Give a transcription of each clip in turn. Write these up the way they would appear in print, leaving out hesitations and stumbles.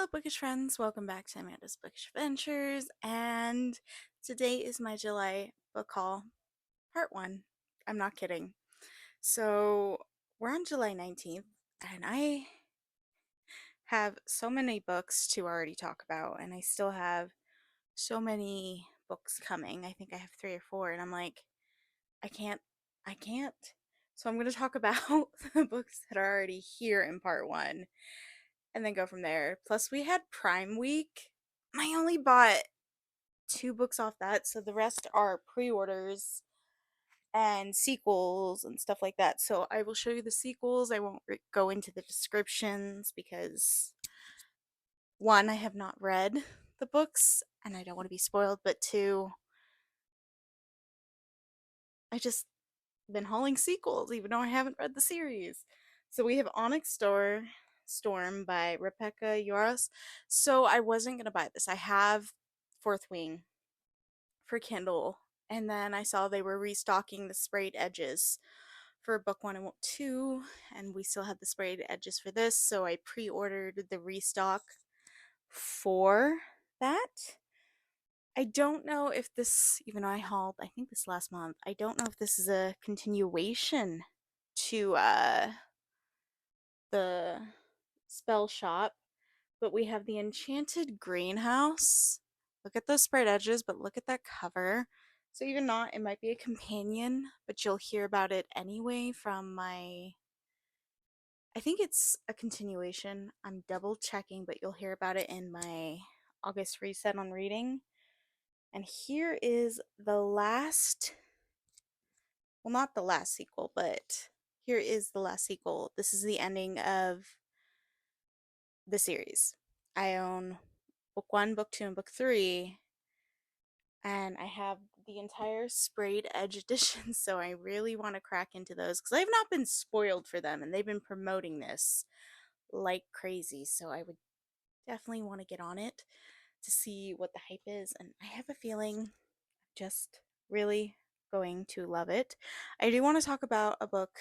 Hello, bookish friends. Welcome back to Amanda's Bookish Adventures. And today is my July book haul, part one. I'm not kidding. So, we're on July 19th, and I have so many books to already talk about, and I still have so many books coming. I think I have three or four, and I'm like, I can't, I can't. So, I'm going to talk about the books that are already here in part one and then go from there. Plus, we had Prime Week. I only bought two books off that, so the rest are pre-orders and sequels and stuff like that. So I will show you the sequels. I won't go into the descriptions because one, I have not read the books and I don't want to be spoiled, but two, I just been hauling sequels even though I haven't read the series. So we have Onyx Storm by Rebecca Yarros. So I wasn't gonna buy this. I have Fourth Wing for Kindle, and then I saw they were restocking the sprayed edges for book one and book two, and we still have the sprayed edges for this, so I pre-ordered the restock for that. I don't know if this, even though I hauled, I think this last month, I don't know if this is a continuation to the spell shop, but we have the Enchanted Greenhouse. Look at those sprayed edges, but look at that cover. So even not, it might be a companion, but you'll hear about it anyway from my, I think it's a continuation. I'm double checking, but you'll hear about it in my August reset on reading. And here is the last, well, not the last sequel, but here is the last sequel. This is the ending of the series. I own book one, book two, and book three, and I have the entire sprayed edge edition, so I really want to crack into those because I've not been spoiled for them, and they've been promoting this like crazy, so I would definitely want to get on it to see what the hype is, and I have a feeling I'm just really going to love it. I do want to talk about a book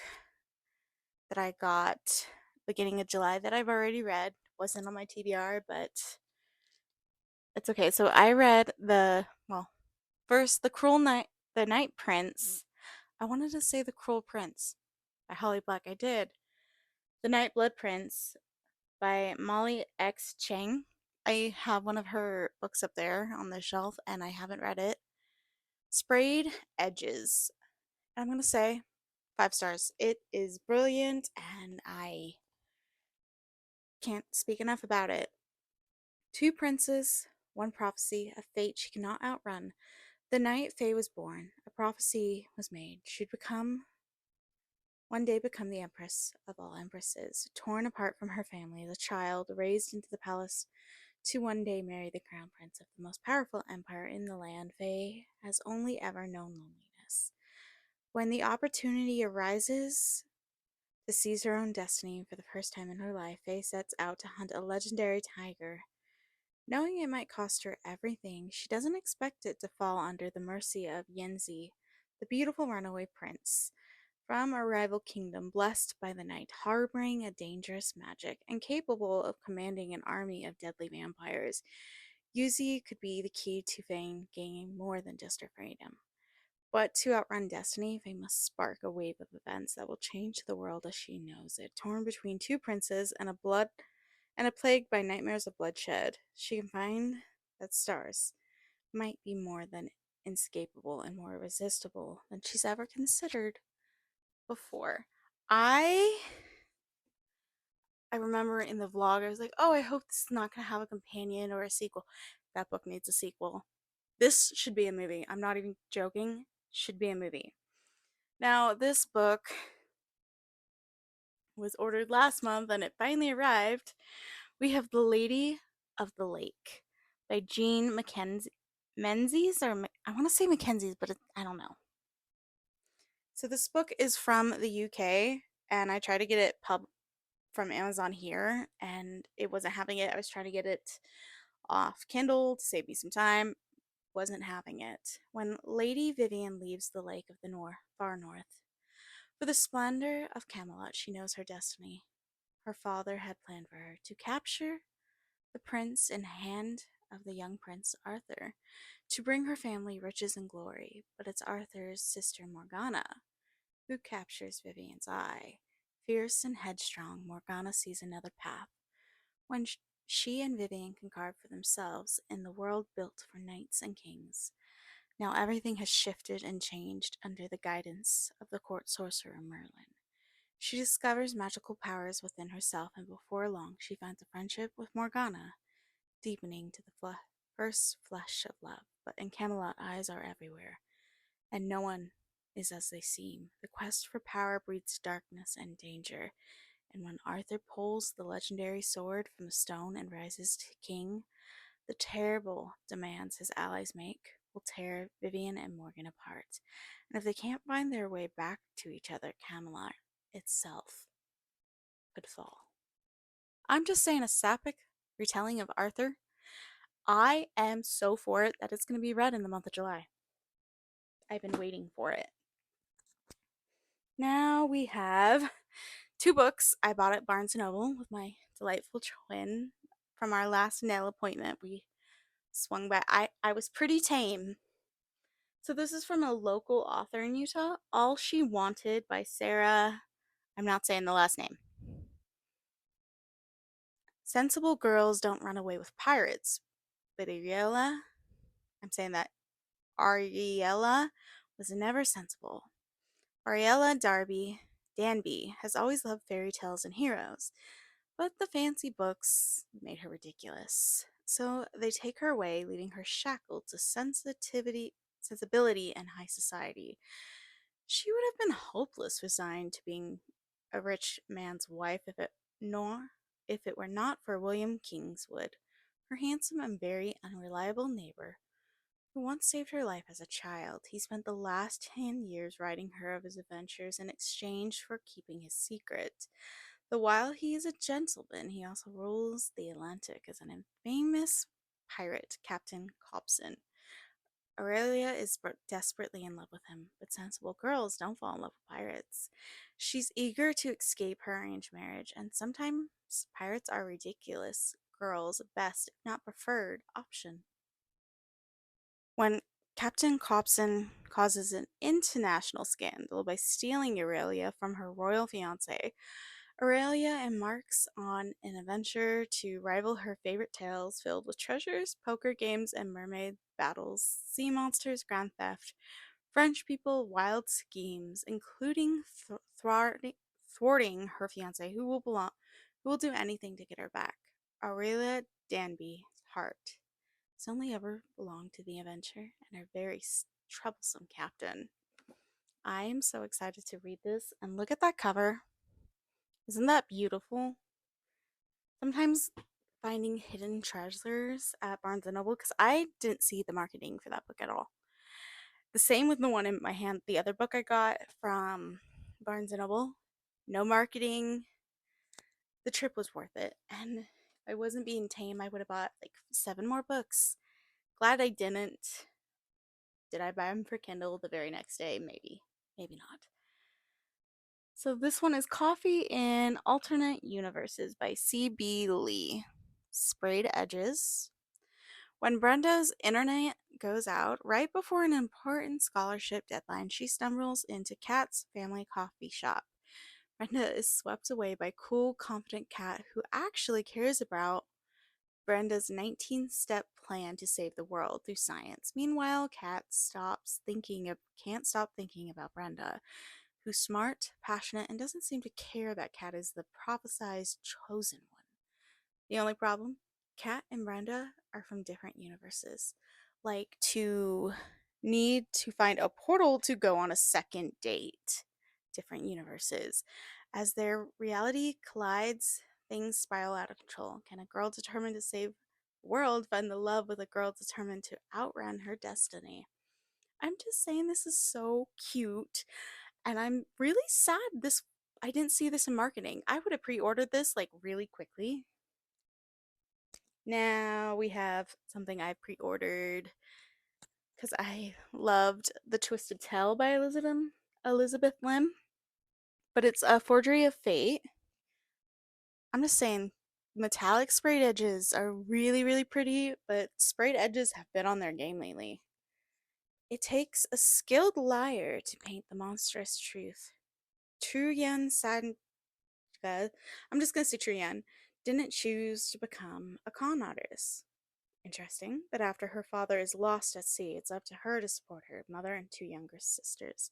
that I got beginning of July that I've already read. Wasn't on my TBR, but it's okay. So I read first The Night Prince. I wanted to say The Cruel Prince by Holly Black. I did. The Night Blood Prince by Molly X. Chang. I have one of her books up there on the shelf and I haven't read it. Sprayed Edges. I'm going to say 5 stars. It is brilliant and I can't speak enough about it. Two princes, one prophecy, a fate she cannot outrun. The night Faye was born, a prophecy was made. She'd one day become the empress of all empresses. Torn apart from her family, the child raised into the palace to one day marry the crown prince of the most powerful empire in the land, Faye has only ever known loneliness. When the opportunity arises to seize her own destiny for the first time in her life, Faye sets out to hunt a legendary tiger. Knowing it might cost her everything, she doesn't expect it to fall under the mercy of Yenzi, the beautiful runaway prince from a rival kingdom blessed by the night, harboring a dangerous magic and capable of commanding an army of deadly vampires. Yuzi could be the key to Fang gaining more than just her freedom. But to outrun destiny, Faye must spark a wave of events that will change the world as she knows it. Torn between two princes and a plagued by nightmares of bloodshed, she can find that stars might be more than inescapable and more irresistible than she's ever considered before. I I remember in the vlog I was like, "Oh, I hope this is not going to have a companion or a sequel." That book needs a sequel. This should be a movie. I'm not even joking. Should be a movie. Now, this book was ordered last month and it finally arrived. We have The Lady of the Lake by Jean Mackenzie. Menzies or I want to say Mackenzie's, but I don't know. So this book is from the UK, and I tried to get it from Amazon here, and it wasn't having it. I was trying to get it off Kindle to save me some time. Wasn't having it. When Lady Vivian leaves the lake of the far north, for the splendor of Camelot, she knows her destiny. Her father had planned for her to capture the prince in hand of the young Prince Arthur, to bring her family riches and glory, but it's Arthur's sister Morgana who captures Vivian's eye. Fierce and headstrong, Morgana sees another path, when she and Vivian can carve for themselves in the world built for knights and kings. Now everything has shifted and changed under the guidance of the court sorcerer Merlin. She discovers magical powers within herself, and before long she finds a friendship with Morgana, deepening to the first flush of love. But in Camelot, eyes are everywhere, and no one is as they seem. The quest for power breeds darkness and danger, and when Arthur pulls the legendary sword from the stone and rises to king, the terrible demands his allies make will tear Vivian and Morgan apart. And if they can't find their way back to each other, Camelot itself could fall. I'm just saying, a sapphic retelling of Arthur. I am so for it that it's going to be read in the month of July. I've been waiting for it. Now we have two books I bought at Barnes & Noble with my delightful twin from our last nail appointment. We swung by. I was pretty tame. So this is from a local author in Utah, All She Wanted by Sarah, I'm not saying the last name. Sensible girls don't run away with pirates, but Ariella, I'm saying that Ariella was never sensible. Ariella Danby has always loved fairy tales and heroes, but the fancy books made her ridiculous. So they take her away, leaving her shackled to sensibility, and high society. She would have been hopeless resigned to being a rich man's wife if it were not for William Kingswood, her handsome and very unreliable neighbor, who once saved her life as a child. He spent the last 10 years writing her of his adventures in exchange for keeping his secret. Though while he is a gentleman, he also rules the Atlantic as an infamous pirate, Captain Cobson. Aurelia is desperately in love with him, but sensible girls don't fall in love with pirates. She's eager to escape her arranged marriage, and sometimes pirates are ridiculous girls' best, if not preferred, option. When Captain Cobson causes an international scandal by stealing Aurelia from her royal fiancé, Aurelia embarks on an adventure to rival her favorite tales filled with treasures, poker games, and mermaid battles, sea monsters, grand theft, French people, wild schemes, including thwarting her fiancé, who will do anything to get her back. Aurelia Danby's heart has only ever belonged to the adventure and her very troublesome captain. I am so excited to read this, and look at that cover. Isn't that beautiful? Sometimes finding hidden treasures at Barnes & Noble, because I didn't see the marketing for that book at all. The same with the one in my hand, the other book I got from Barnes & Noble. No marketing. The trip was worth it. And if I wasn't being tame, I would have bought like 7 more books. Glad I didn't. Did I buy them for Kindle the very next day? Maybe. Maybe not. So this one is Coffee in Alternate Universes by C.B. Lee. Sprayed edges. When Brenda's internet goes out right before an important scholarship deadline, she stumbles into Kat's family coffee shop. Brenda is swept away by cool, confident Kat, who actually cares about Brenda's 19-step plan to save the world through science. Meanwhile, Kat can't stop thinking about Brenda, who's smart, passionate, and doesn't seem to care that Kat is the prophesized chosen one. The only problem? Kat and Brenda are from different universes. Like to need to find a portal to go on a second date. Different universes. As their reality collides, things spiral out of control. Can a girl determined to save the world find the love with a girl determined to outrun her destiny? I'm just saying, this is so cute, and I'm really sad I didn't see this in marketing. I would have pre-ordered this like really quickly. Now we have something I pre-ordered because I loved The Twisted Tale by Elizabeth Lim, but it's A Forgery of Fate. I'm just saying, Metallic sprayed edges are really, really pretty, but sprayed edges have been on their game lately. It takes a skilled liar to paint the monstrous truth. Truyan Sanka, I'm just gonna say Truyan, didn't choose to become a con artist. Interesting that after her father is lost at sea, it's up to her to support her mother and two younger sisters.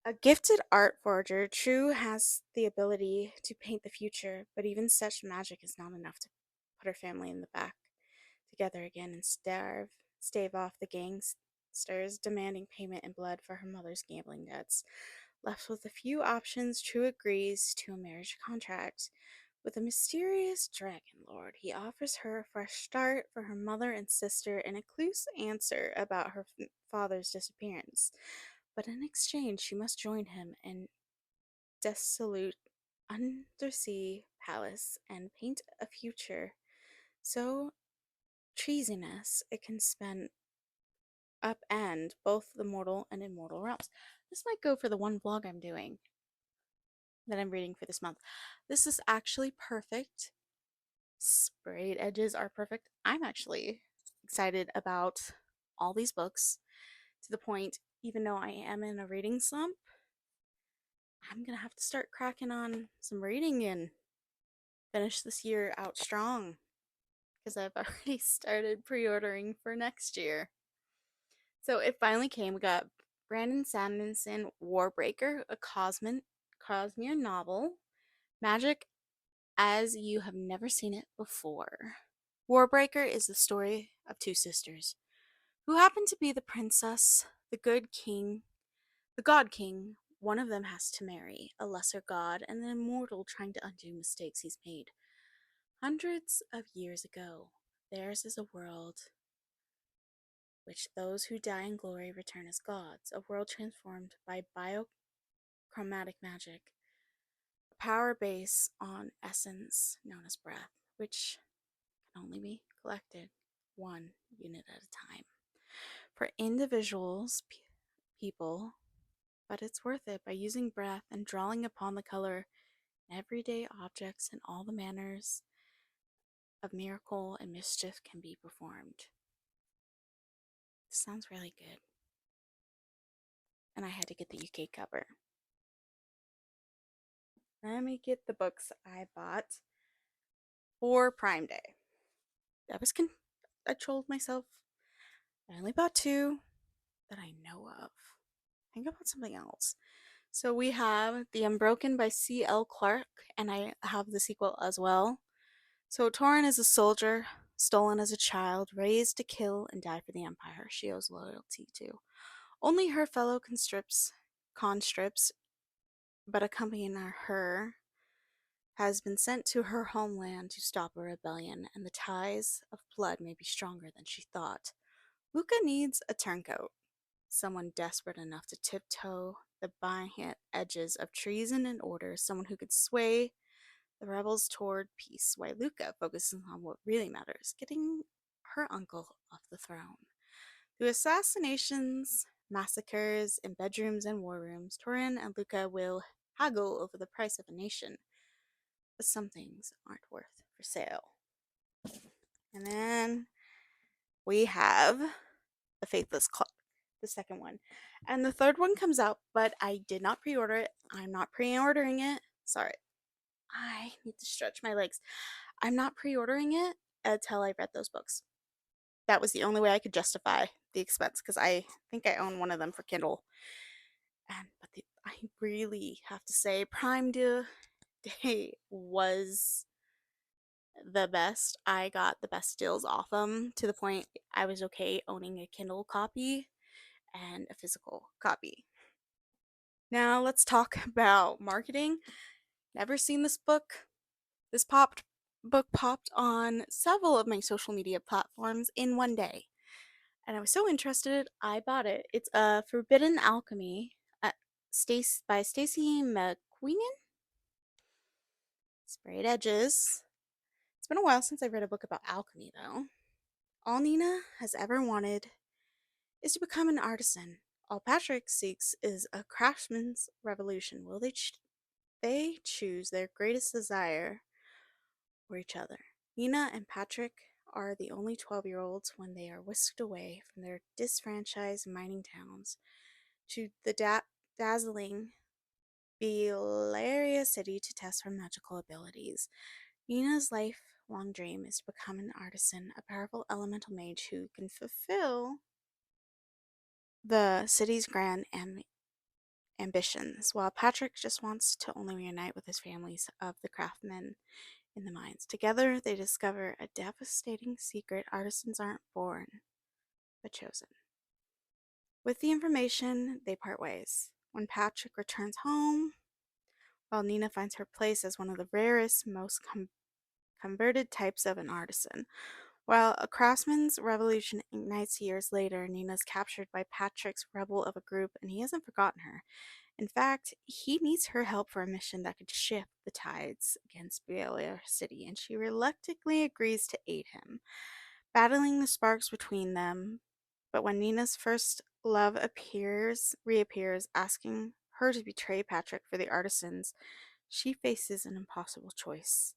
A gifted art forger, True has the ability to paint the future, but even such magic is not enough to put her family in the back together again and stave off the gangsters demanding payment in blood for her mother's gambling debts. Left with a few options, True agrees to a marriage contract with a mysterious dragon lord. He offers her a fresh start for her mother and sister and a clues answer about her father's disappearance. But in exchange, she must join him in desolate undersea palace and paint a future so treasonous it can spend upend both the mortal and immortal realms. This might go for the one vlog I'm doing that I'm reading for this month. This is actually perfect. Sprayed edges are perfect. I'm actually excited about all these books to the point, even though I am in a reading slump, I'm gonna have to start cracking on some reading and finish this year out strong because I've already started pre-ordering for next year. So it finally came. We got Brandon Sanderson Warbreaker, a Cosmere novel. Magic as you have never seen it before. Warbreaker is the story of two sisters who happen to be the princess, the good king, the god king. One of them has to marry a lesser god and an immortal trying to undo mistakes he's made. Hundreds of years ago, theirs is a world which those who die in glory return as gods, a world transformed by biochromatic magic, a power base on essence known as breath, which can only be collected one unit at a time. For individuals, people, but it's worth it by using breath and drawing upon the color in everyday objects and all the manners of miracle and mischief can be performed. This sounds really good. And I had to get the UK cover. Let me get the books I bought for Prime Day. I trolled myself. I only bought two that I know of. I think I bought something else. So we have The Unbroken by C.L. Clark, and I have the sequel as well. So Torin is a soldier, stolen as a child, raised to kill and die for the Empire she owes loyalty to. Only her fellow conscripts, but accompanying her, has been sent to her homeland to stop a rebellion, and the ties of blood may be stronger than she thought. Luca needs a turncoat, someone desperate enough to tiptoe the byhand edges of treason and order, someone who could sway the rebels toward peace, while Luca focuses on what really matters, getting her uncle off the throne. Through assassinations, massacres in bedrooms and war rooms, Torin and Luca will haggle over the price of a nation. But some things aren't worth for sale. And then we have The Faithless Club, the second one. And the third one comes out, but I did not pre-order it. I'm not pre-ordering it. Sorry. I need to stretch my legs. I'm not pre-ordering it until I read those books. That was the only way I could justify the expense because I think I own one of them for Kindle. I really have to say, Prime Day was the best. I got the best deals off them to the point I was okay owning a Kindle copy and a physical copy. Now let's talk about marketing. Never seen this book. This book popped on several of my social media platforms in one day. And I was so interested, I bought it. It's a Forbidden Alchemy by Stacy McQueenan. Sprayed edges. It's been a while since I read a book about alchemy, though. All Nina has ever wanted is to become an artisan. All Patrick seeks is a craftsman's revolution. Will they choose their greatest desire, for each other. Nina and Patrick are the only 12-year-olds when they are whisked away from their disfranchised mining towns to the dazzling Bellaria City to test her magical abilities. Nina's lifelong dream is to become an artisan, a powerful elemental mage who can fulfill the city's grand ambitions, while Patrick just wants to only reunite with his families of the craftsmen in the mines. Together, they discover a devastating secret: artisans aren't born, but chosen. With the information, they part ways. When Patrick returns home, while Nina finds her place as one of the rarest, most converted types of an artisan. While a craftsman's revolution ignites years later, Nina's captured by Patrick's rebel of a group, and he hasn't forgotten her. In fact, he needs her help for a mission that could shift the tides against Bellaria City, and she reluctantly agrees to aid him, battling the sparks between them. But when Nina's first love reappears, asking her to betray Patrick for the artisans, she faces an impossible choice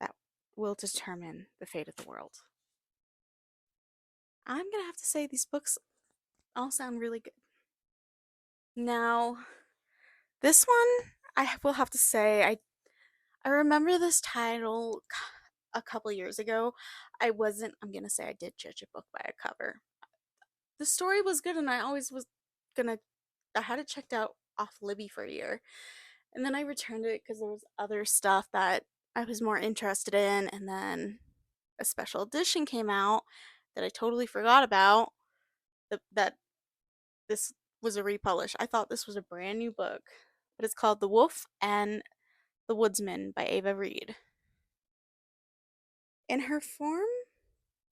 that will determine the fate of the world. I'm gonna have to say these books all sound really good. Now, this one, I will have to say, I remember this title a couple years ago. I'm gonna say I did judge a book by a cover. The story was good, and I always was gonna, I had it checked out off Libby for a year. And then I returned it because there was other stuff that I was more interested in, and then a special edition came out that I totally forgot about, that this was a republish. I thought this was a brand new book, but it's called The Wolf and the Woodsman by Ava Reed. In her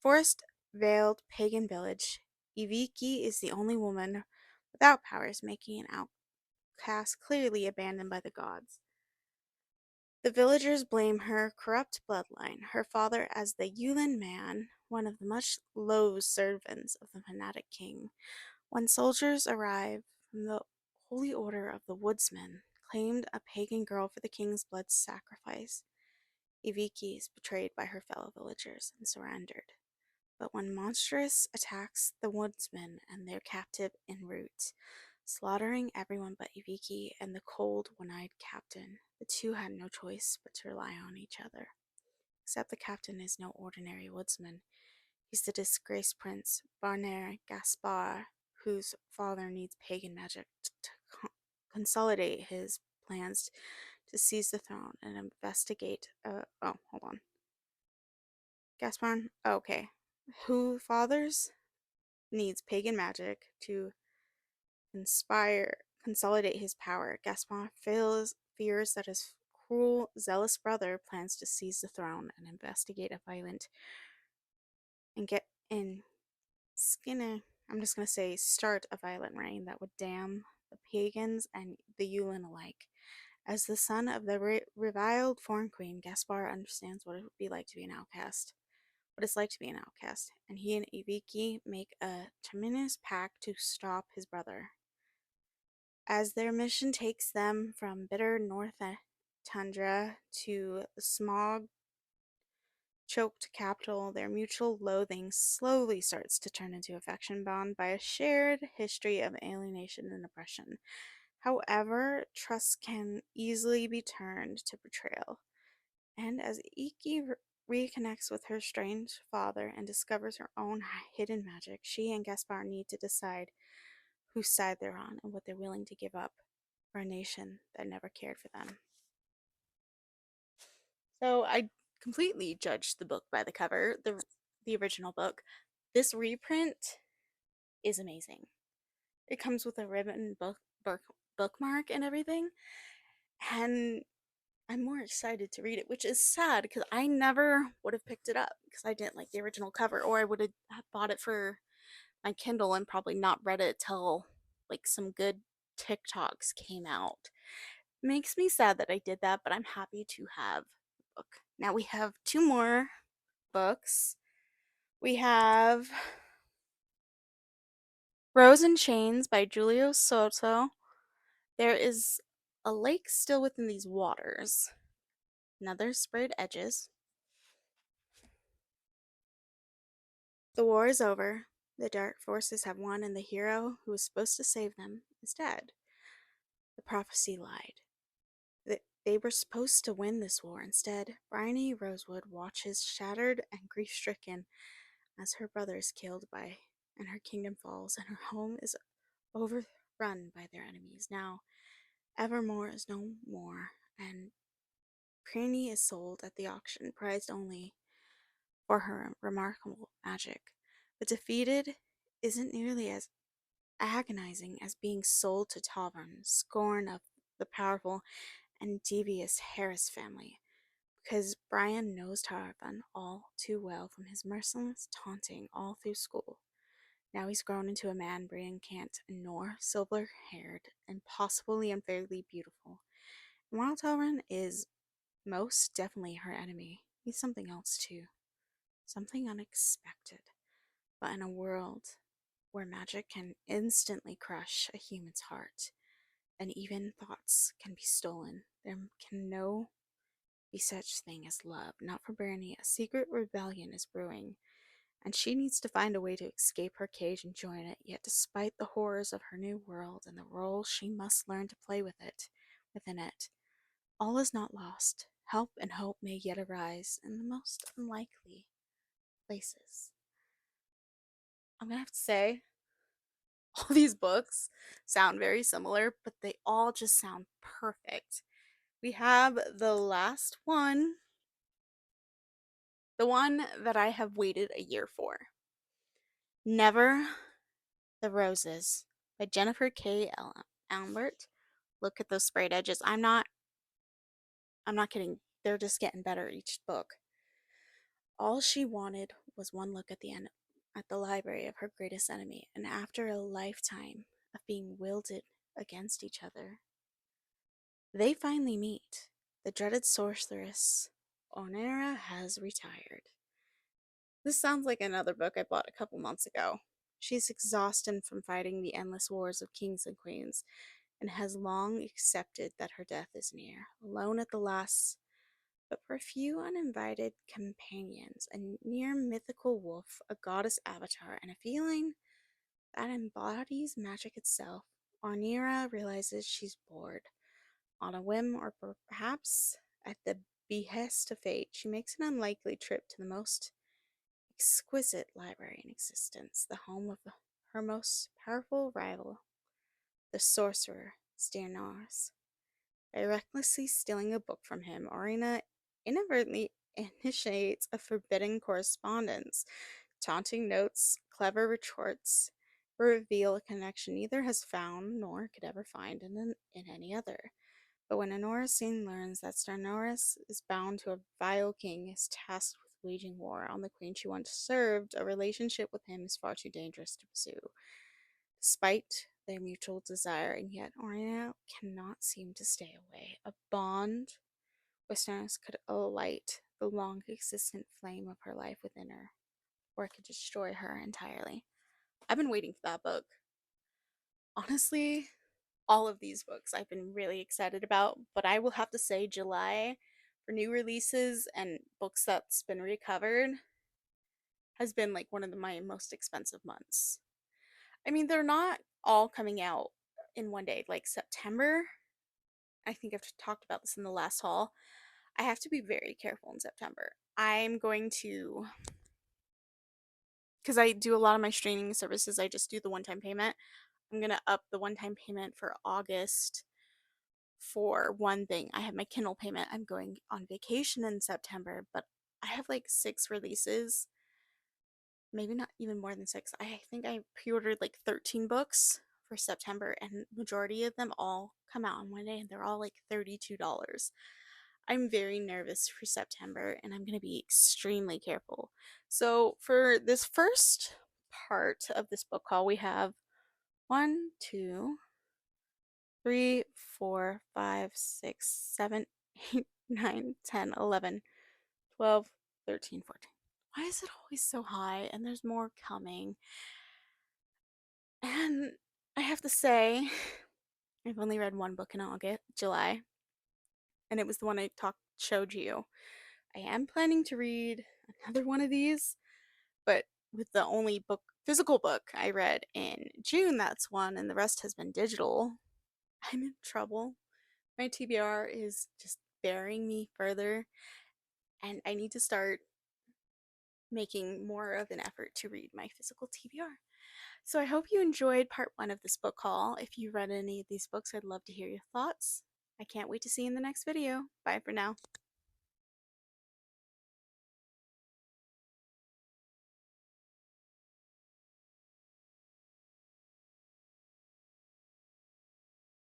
forest-veiled pagan village, Iviki is the only woman without powers, making an outcast clearly abandoned by the gods. The villagers blame her corrupt bloodline, her father as the Yulin man, one of the much-loathed servants of the fanatic king. When soldiers arrive from the Holy Order of the Woodsmen, claimed a pagan girl for the king's blood sacrifice, Iviki is betrayed by her fellow villagers and surrendered. But when Monstrous attacks the woodsmen and their captive en route, slaughtering everyone but Iviki and the cold, one-eyed captain, the two had no choice but to rely on each other. Except the captain is no ordinary woodsman. He's the disgraced prince, Barnard Gaspar, whose father needs pagan magic to consolidate his plans to seize the throne and investigate. Hold on. Gaspar? Oh, okay. Who fathers needs pagan magic to consolidate his power. Gaspar fears that his cruel, zealous brother plans to seize the throne and investigate a violent and get in Skinner. I'm just gonna say start a violent reign that would damn the pagans and the Yulin alike. As the son of the reviled foreign queen, Gaspar understands what it would be like to be an outcast. What it's like to be an outcast, and he and Iviki make a tremendous pact to stop his brother. As their mission takes them from bitter north tundra to the smog choked capital, their mutual loathing slowly starts to turn into affection bound by a shared history of alienation and oppression. However, trust can easily be turned to betrayal. And as Iki reconnects with her strange father and discovers her own hidden magic, she and Gaspar need to decide whose side they're on and what they're willing to give up for a nation that never cared for them. So I completely judged the book by the cover, the original book. This reprint is amazing. It comes with a ribbon bookmark and everything, and I'm more excited to read it, which is sad because I never would have picked it up because I didn't like the original cover, or I would have bought it for my Kindle and probably not read it till like some good TikToks came out. Makes me sad that I did that, but I'm happy to have the book. Now we have two more books. We have Rose and Chains by Julio Soto. There is a lake still within these waters. Another sprayed edges. The war is over. The dark forces have won, and the hero who was supposed to save them is dead. The prophecy lied. They were supposed to win this war. Instead, Bryony Rosewood watches shattered and grief stricken as her brother is killed by and her kingdom falls and her home is overrun by their enemies. Now, Evermore is no more, and Pranny is sold at the auction, prized only for her remarkable magic. But defeated isn't nearly as agonizing as being sold to Tavern, scorn of the powerful and devious Harris family, because Brian knows Tarvin all too well from his merciless taunting all through school. Now he's grown into a man Brian can't ignore, silver-haired, and possibly unfairly beautiful. And while Tarvin is most definitely her enemy, he's something else too. Something unexpected. But in a world where magic can instantly crush a human's heart, and even thoughts can be stolen, there can no be such thing as love. Not for Bernie. A secret rebellion is brewing, and she needs to find a way to escape her cage and join it. Yet despite the horrors of her new world and the role she must learn to play within it, all is not lost. Help and hope may yet arise in the most unlikely places. I'm gonna have to say, all these books sound very similar, but they all just sound perfect. We have the last one, the one that I have waited a year for. Never the Roses by Jennifer K. Albert. Look at those sprayed edges. I'm not kidding. They're just getting better each book. All she wanted was one look at the end at the library of her greatest enemy, and after a lifetime of being wielded against each other, they finally meet. The dreaded sorceress Onera has retired. This sounds like another book I bought a couple months ago. She's exhausted from fighting the endless wars of kings and queens, and has long accepted that her death is near. Alone at the last, but for a few uninvited companions, a near mythical wolf, a goddess avatar, and a feeling that embodies magic itself, Ornira realizes she's bored. On a whim, or perhaps at the behest of fate, she makes an unlikely trip to the most exquisite library in existence, the home of her most powerful rival, the sorcerer Sternaris. By recklessly stealing a book from him, Orina inadvertently initiates a forbidden correspondence. Taunting notes, clever retorts reveal a connection neither has found nor could ever find in any other. But when Honora soon learns that Sternaris is bound to a vile king is tasked with waging war on the queen she once served, a relationship with him is far too dangerous to pursue. Despite their mutual desire, and yet Orina cannot seem to stay away. A bond with Sternaris could alight the long existent flame of her life within her, or it could destroy her entirely. I've been waiting for that book. Honestly, all of these books I've been really excited about, but I will have to say July for new releases and books that's been recovered has been like one of my most expensive months. I mean, they're not all coming out in one day. Like September, I think I've talked about this in the last haul. I have to be very careful in September. I'm going to, because I do a lot of my streaming services, I just do the one time payment. I'm going to up the one time payment for August for one thing. I have my Kindle payment. I'm going on vacation in September, but I have like 6 releases, maybe not even more than 6. I think I pre-ordered like 13 books for September, and majority of them all come out on one day, and they're all like $32. I'm very nervous for September, and I'm going to be extremely careful. So for this first part of this book haul, we have 1, 2, 3, 4, 5, 6, 7, 8, 9, 10, 11, 12, 13, 14. Why is it always so high? And there's more coming. And I have to say, I've only read one book in July, and it was the one I showed you. I am planning to read another one of these, but with the only physical book I read in June. That's one, and the rest has been digital. I'm in trouble. My TBR is just burying me further, and I need to start making more of an effort to read my physical TBR. So I hope you enjoyed part one of this book haul. If you read any of these books, I'd love to hear your thoughts. I can't wait to see you in the next video. Bye for now.